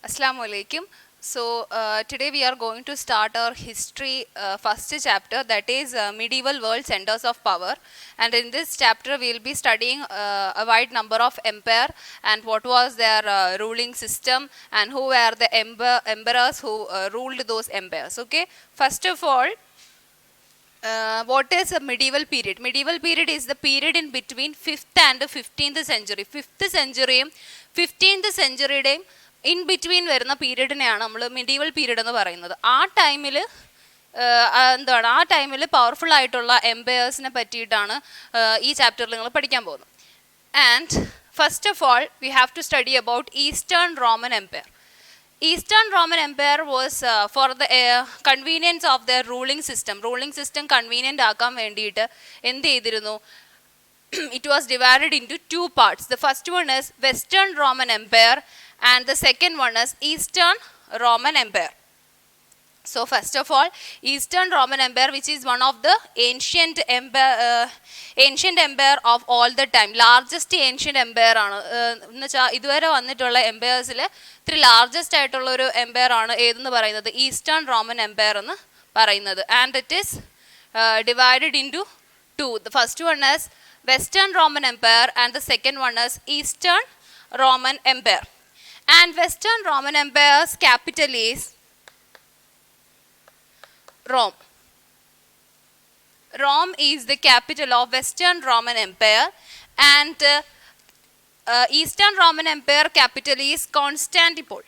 Assalamu alaikum. Today we are going to start our history first chapter, that is medieval world centers of power. And in this chapter we will be studying a wide number of empire and what was their ruling system and who were the emperors who ruled those empires. Okay. First of all, what is a medieval period? Medieval period is the period in between 5th and 15th century. 5th century, 15th century in between വരുന്ന പീരീഡിനെയാണ് നമ്മൾ medieval period എന്ന് പറയുന്നത്. ആ ടൈമിൽ ആ ടൈമിൽ powerful ആയിട്ടുള്ള എംപയേഴ്സിനെ പറ്റിയിട്ടാണ് ഈ ചാപ്റ്ററിൽ നിങ്ങൾ പഠിക്കാൻ പോകുന്നത്. And first of all we have to study about eastern Roman empire. Eastern Roman Empire was for the convenience of their ruling system convenient ആക്കാൻ വേണ്ടിയിട്ട് എന്ത് ചെയ്തിരുന്നു? It was divided into two parts. The first one is Western Roman Empire and the second one is Eastern Roman Empire. So first of all, Eastern Roman Empire, which is one of the ancient empire of all the time, largest ancient empire ആണ് എന്ന് വെച്ചാൽ ഇതുവരെ വന്നിട്ടുള്ള എംപയേഴ്സിൽ ഇത്തിരി largest ആയിട്ടുള്ള ഒരു Empire ആണ് ഏതെന്ന് പറയുന്നത് ഈസ്റ്റേൺ റോമൻ എംപയർ എന്ന് പറയുന്നത്. And it is divided into two. The first one is Western Roman Empire and the second one is Eastern Roman Empire. And Western Roman Empire's capital is Rome. Rome is the capital of Western Roman Empire, and Eastern Roman Empire capital is Constantinople.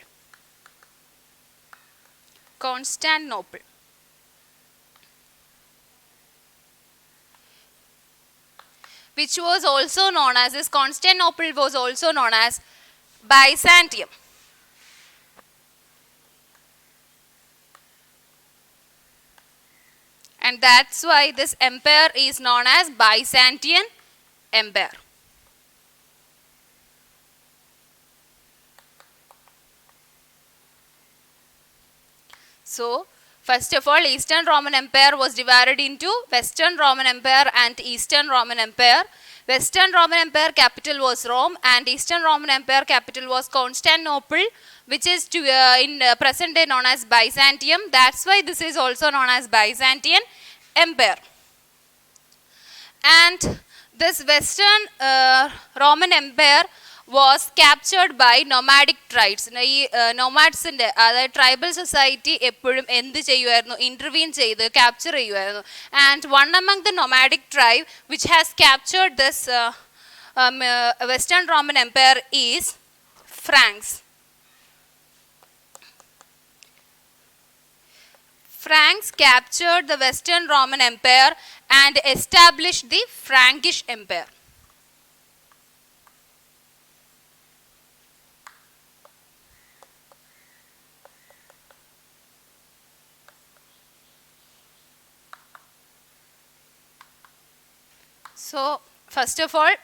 Which was also known as this Constantinople was also known as Byzantium. And that's why this empire is known as Byzantine Empire. So, first of all, Eastern Roman Empire was divided into Western Roman Empire and Eastern Roman Empire. Western Roman Empire capital was Rome and Eastern Roman Empire capital was Constantinople, which is in present day known as Byzantium. That's why this is also known as Byzantine Empire. And this Western Roman Empire was captured by nomadic tribes. ഈ നോമാഡ്സിൻ്റെ അതായത് tribal society എപ്പോഴും എന്ത് ചെയ്യുമായിരുന്നു? Intervene ചെയ്ത് capture ചെയ്യുമായിരുന്നു. And one among the nomadic tribe which has captured this western Roman empire is Franks. Franks captured the Western Roman Empire and established the Frankish Empire. So, first of all,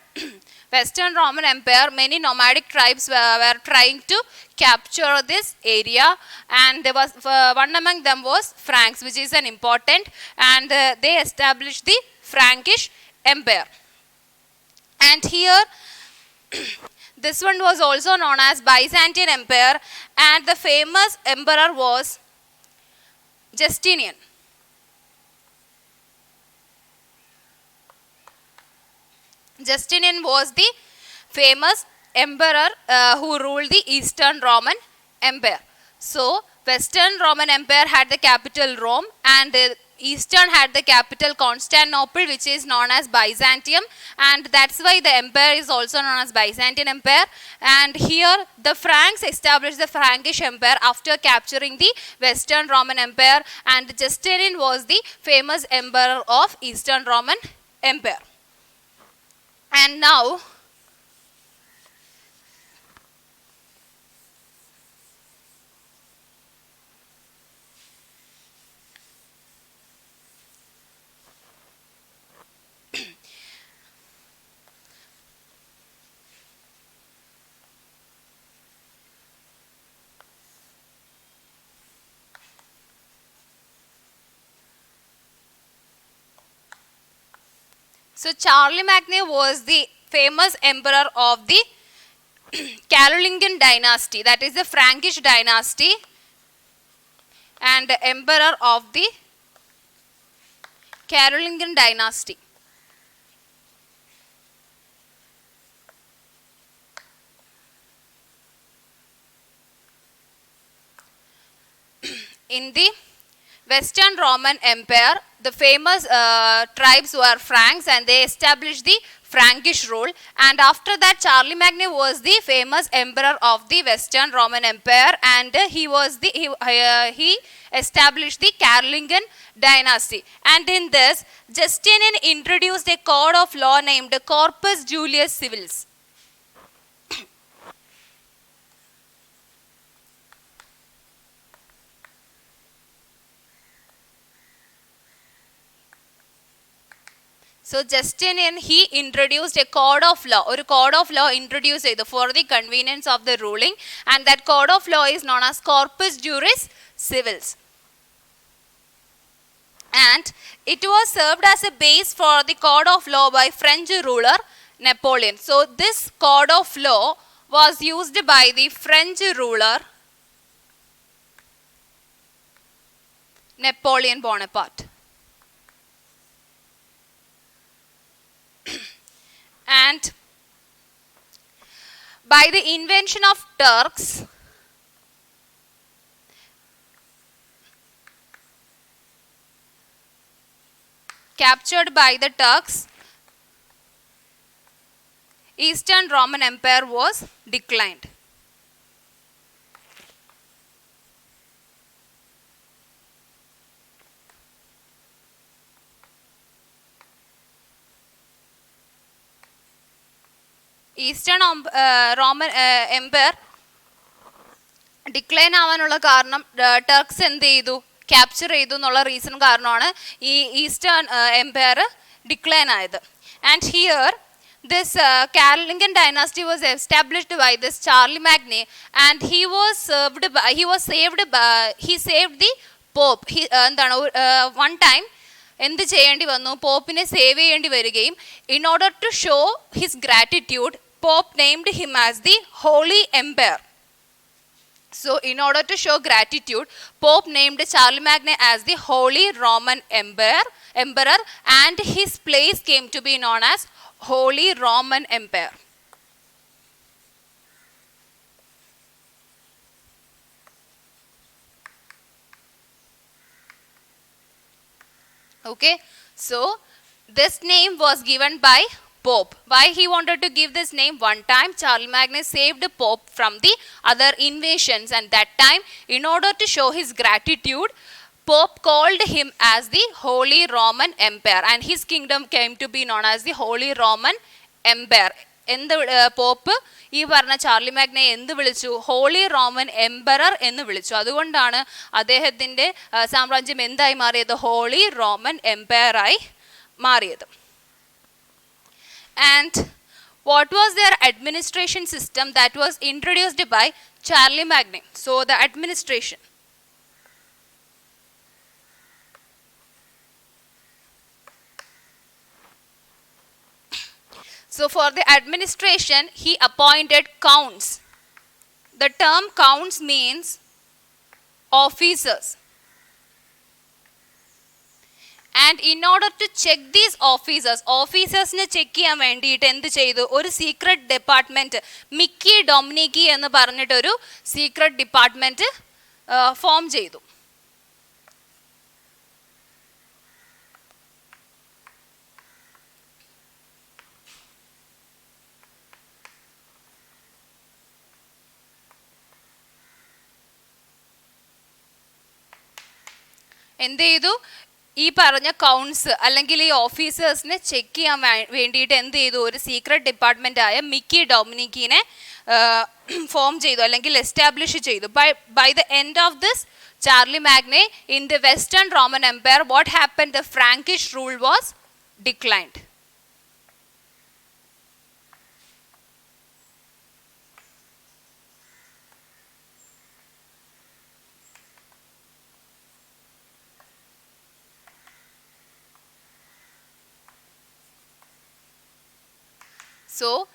Western Roman Empire, many nomadic tribes were trying to capture this area, and there was one among them was Franks, which is an important, and they established the Frankish Empire. And here this one was also known as Byzantine Empire, and the famous emperor was Justinian. Justinian was the famous emperor who ruled the Eastern Roman Empire. So, Western Roman Empire had the capital Rome and Eastern had the capital Constantinople, which is known as Byzantium, and that's why the empire is also known as Byzantine Empire. And here the Franks established the Frankish Empire after capturing the Western Roman Empire, and Justinian was the famous emperor of Eastern Roman Empire. And now Charlemagne was the famous emperor of the Carolingian dynasty, that is the Frankish dynasty, and the emperor of the Carolingian dynasty. In the Western Roman Empire, the famous tribes were Franks, and they established the Frankish rule. And after that, Charlemagne was the famous emperor of the Western Roman Empire, and he established the Carolingian dynasty. And in this, Justinian introduced a code of law named Corpus Julius Civilis. So Justinian, he introduced a code of law. Or code of law introduced for the convenience of the ruling, and that code of law is known as Corpus Juris Civilis. And it was served as a base for the code of law by French ruler Napoleon. So this code of law was used by the French ruler Napoleon Bonaparte. And by the invention of Turks, captured by the Turks, Eastern Roman Empire was declined. Eastern Roman Empire decline ആവാനുള്ള കാരണം Turks എന്ത് ചെയ്തു, capture ചെയ്തു എന്നുള്ള reason കാരണമാണ് ഈ eastern Empire decline ആയത്. And here this Carolingian dynasty was established by this Charlemagne, and he saved the Pope. എന്താണ് one time എന്ത് ചെയ്യേണ്ടി വന്നു, പോപ്പിനെ സേവ് ചെയ്യേണ്ടി വരികയും in order to show his gratitude, Pope named him as the Holy Emperor. So in order to show gratitude, Pope named Charlemagne as the Holy Roman Emperor, and his place came to be known as Holy Roman Empire. Okay, so this name was given by Pope. Why he wanted to give this name? One time Charlemagne saved Pope from the other invasions, and that time, in order to show his gratitude, Pope called him as the Holy Roman Empire, and his kingdom came to be known as the Holy Roman Empire. എന്ത് pop ഈ പറഞ്ഞ ചാർലിമാഗ്നെ എന്ത് വിളിച്ചു? Holy Roman emperor എന്ന് വിളിച്ചു. അതുകൊണ്ടാണ് അദ്ദേഹത്തിൻ്റെ സാമ്രാജ്യം എന്തായി മാറിയത്? ഹോളി റോമൻ എംപയറായി മാറിയത്. And what was their administration system that was introduced by Charlemagne? So the administration. So for the administration, he appointed counts. The term counts means officers. And in order to check these officersne check ചെയ്യാൻ വേണ്ടിയിട്ട് എന്ത് ചെയ്തു? ഒരു secret department, Mickey ഡൊമിനിക്കി എന്ന് പറഞ്ഞിട്ടൊരു secret department form ചെയ്തു. എന്ത് ചെയ്തു? ഈ പറഞ്ഞ കൗൺസ് അല്ലെങ്കിൽ ഈ ഓഫീസേഴ്സിനെ ചെക്ക് ചെയ്യാൻ വേണ്ടിയിട്ട് എന്ത് ചെയ്തു? ഒരു സീക്രട്ട് ഡിപ്പാർട്ട്മെൻറ്റായ മിക്കി ഡൊമിനിക്കിനെ ഫോം ചെയ്തു അല്ലെങ്കിൽ എസ്റ്റാബ്ലിഷ് ചെയ്തു. By the end of this Charlemagne, in the Western Roman Empire, what happened? The Frankish rule was declined. So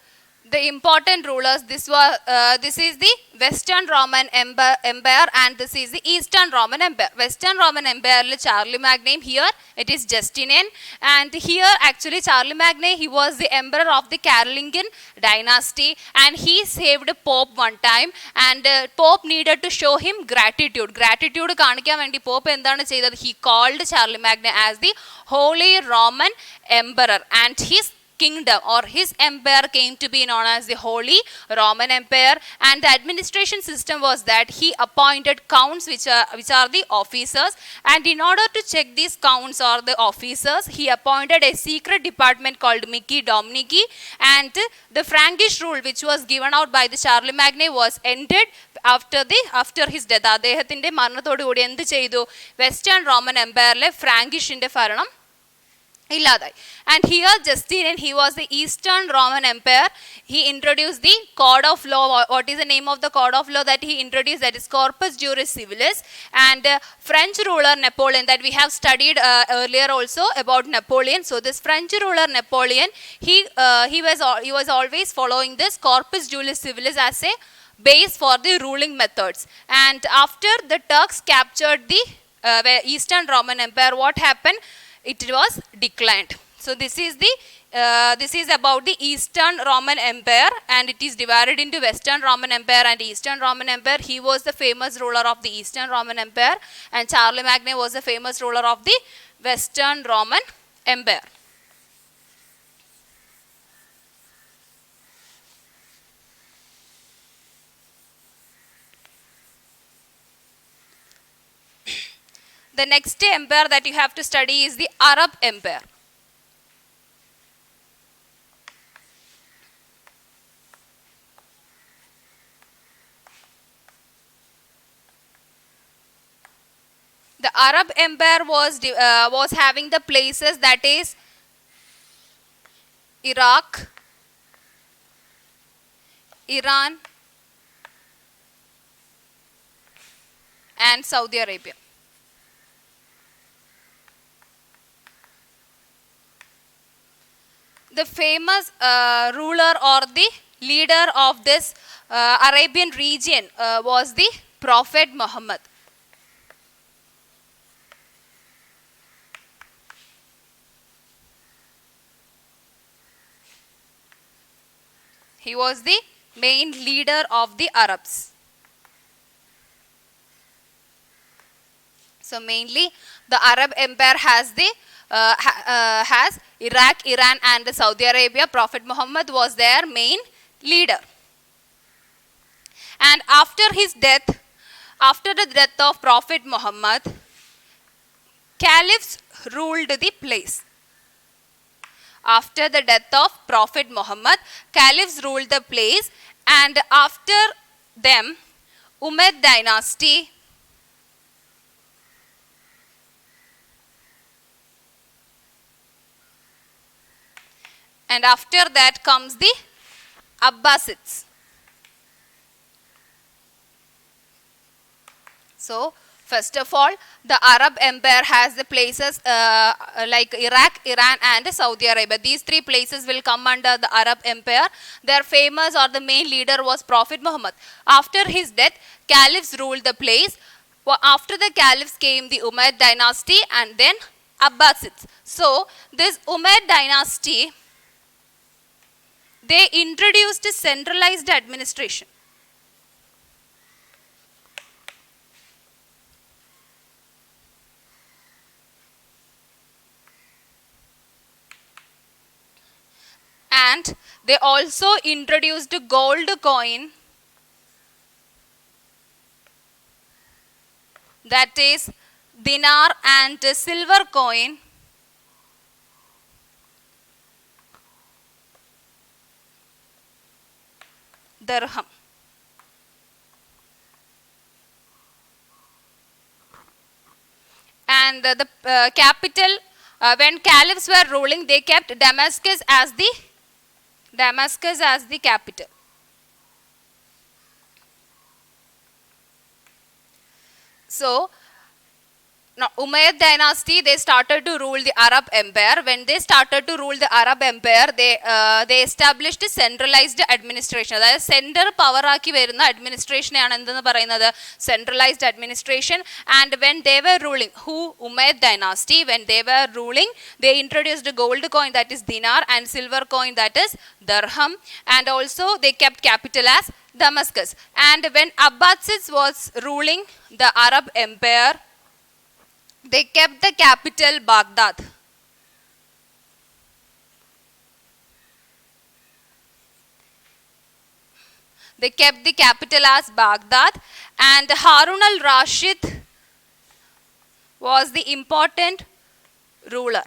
the important rulers. This is the Western Roman Empire and this is the Eastern Roman Empire. Western Roman Empire Charlie Magny, here it is Justinian, and here actually Charlie Magny, he was the emperor of the Carolingian dynasty and he saved Pope one time, and Pope needed to show him gratitude. കാണിക്കാൻ വേണ്ടി Pope എന്താണ് ചെയ്തത്? He called Charlie Magny as the Holy Roman Emperor, and his kingdom or his empire came to be known as the Holy Roman Empire, and the administration system was that he appointed counts which are the officers, and in order to check these counts or the officers, he appointed a secret department called Mici Dominici, and the Frankish rule which was given out by the Charlie Magny was ended after his death. അദ്ദേഹത്തിന്റെ മരണത്തോടു കൂടി എന്ത് ചെയ്തു? Western Roman എംപയറിലെ ഫ്രാങ്കിഷിന്റെ ഭരണം ഇല്ലാതായി. And here Justinian, he was the Eastern Roman Empire. He introduced the code of law. What is the name of the code of law that he introduced? That is Corpus Juris Civilis. And French ruler Napoleon, that we have studied earlier also about Napoleon. So this French ruler Napoleon, he was always following this Corpus Juris Civilis as a base for the ruling methods. And after the Turks captured the Eastern Roman Empire, what happened? It was declined. So this is about the Eastern Roman Empire, and it is divided into Western Roman Empire and Eastern Roman Empire. He was the famous ruler of the Eastern Roman Empire, and Charlie Magny was the famous ruler of the Western Roman Empire. The next empire that you have to study is the Arab Empire. The Arab Empire was having the places that is Iraq, Iran, and Saudi Arabia. The famous ruler or the leader of this Arabian region was the Prophet Muhammad. He was the main leader of the Arabs. So mainly the Arab Empire has has Iraq, Iran and Saudi Arabia. Prophet Muhammad was their main leader. And after the death of Prophet Muhammad, caliphs ruled the place. After the death of Prophet Muhammad, caliphs ruled the place, and after them, Umayyad dynasty, and after that comes the Abbasids. So, first of all, the Arab Empire has the places like Iraq, Iran and Saudi Arabia. These three places will come under the Arab Empire. Their famous or the main leader was Prophet Muhammad. After his death, caliphs ruled the place. After the caliphs came the Umayyad dynasty and then Abbasids. So, this Umayyad dynasty, they introduced centralized administration. And they also introduced gold coin, that is dinar, and silver coin, dirham. And the capital, when caliphs were ruling, they kept Damascus as the capital. So, Now, Umayyad dynasty, they started to rule the Arab Empire. When they started to rule the Arab Empire, they established a centralized administration. അതായത് centre പവറാക്കി വരുന്ന അഡ്മിനിസ്ട്രേഷനെയാണ് എന്തെന്ന് പറയുന്നത് centralized administration. And when they were ruling, Umayyad dynasty, when they were ruling, they introduced a gold coin, that is dinar, and silver coin, that is dirham, and also they kept capital as Damascus. And when Abbasids was ruling the Arab Empire, they kept the capital Baghdad. They kept the capital as Baghdad, and Harun al-Rashid was the important ruler.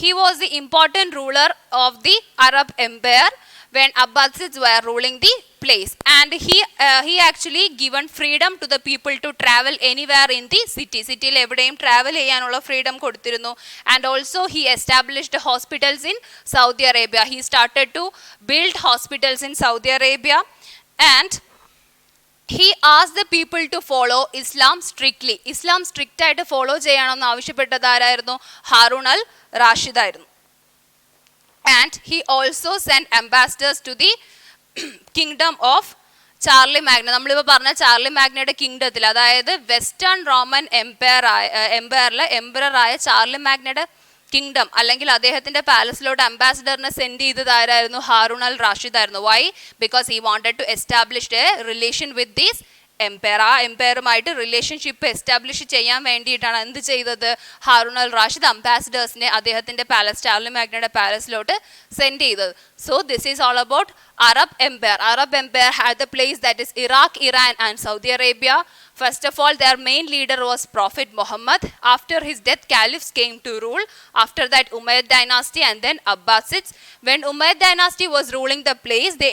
He was the important ruler of the Arab Empire when Abbasids were ruling the place, and he actually given freedom to the people to travel anywhere in the city. Cityil evideyum travel cheyanulla freedom koduttirunnu. And also he established hospitals in Saudi Arabia. He started to build hospitals in Saudi Arabia, and he asked the people to follow Islam strictly. Islam strict ആയിട്ട് follow ചെയ്യണമെന്ന് ആവശ്യപ്പെട്ടത് ആരായിരുന്നു? Haroon al Rashid ആയിരുന്നു. And he also sent ambassadors to the kingdom of Charlie Magna. നമ്മളിപ്പോൾ പറഞ്ഞ Charlie മാഗ്നയുടെ കിങ്ഡത്തിൽ, അതായത് western Roman എംപയറിലെ എംപററായ Charlie മാഗ്നയുടെ kingdom അല്ലെങ്കിൽ അദ്ദേഹത്തിൻ്റെ പാലസിലോട്ട് അംബാസിഡറിനെ സെൻഡ് ചെയ്തത് ആരായിരുന്നു? ഹാറൂൺ അൽ റാഷിദ് ആയിരുന്നു. Why? Because he wanted to establish a relation with these empire. ആ എംപയറുമായിട്ട് റിലേഷൻഷിപ്പ് എസ്റ്റാബ്ലിഷ് ചെയ്യാൻ വേണ്ടിയിട്ടാണ് എന്ത് ചെയ്തത്? ഹാറൂൺ അൽ റാഷിദ് അംബാസിഡേഴ്സിനെ അദ്ദേഹത്തിൻ്റെ പാലസ്, ചാർലി മാഗ്നയുടെ പാലസിലോട്ട് സെൻഡ് ചെയ്തത്. So this is all about Arab Empire. Arab Empire had the place that is Iraq, Iran and Saudi Arabia. First of all, their main leader was Prophet Muhammad. After his death, caliphs came to rule. After that, Umayyad dynasty and then Abbasids. When Umayyad dynasty was ruling the place, they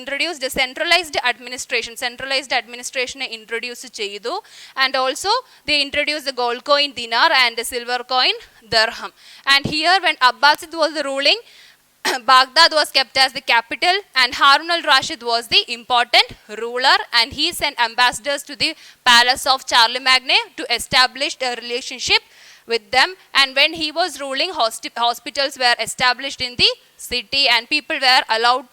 introduced a centralized administration. Centralized administration introduced ചെയ്തു. And also they introduced the gold coin dinar and the silver coin dirham. And here when Abbasid was ruling, Baghdad was kept as the capital, and Harun al-Rashid was the important ruler, and he sent ambassadors to the palace of Charlie Magne to establish a relationship with them. And when he was ruling, hospitals were established in the city, and people were allowed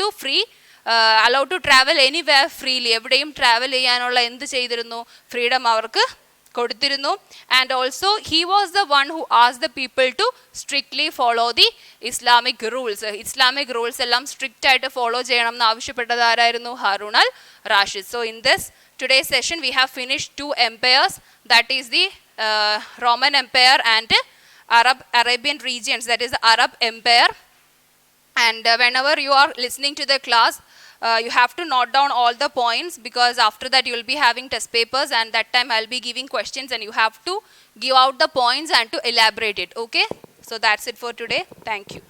to travel anywhere freely. എവിടെയും travel ചെയ്യാനുള്ള എന്ത് ചെയ്തിരുന്നു? Freedom അവർക്ക് കൊടുത്തിരുന്നു. And also he was the one who asked the people to strictly follow the Islamic rules. Islamic rules എല്ലാം strict ആയിട്ട് follow ചെയ്യണം എന്ന് ആവശ്യപ്പെട്ടത് ആരായിരുന്നു? Haroon al Rashid. So in this today's session we have finished two empires, that is the Roman Empire and Arabian regions, that is the Arab Empire. And whenever you are listening to the class, you have to note down all the points, because after that you will be having test papers, and that time I'll be giving questions and you have to give out the points and to elaborate it. Okay, so that's it for today. Thank you.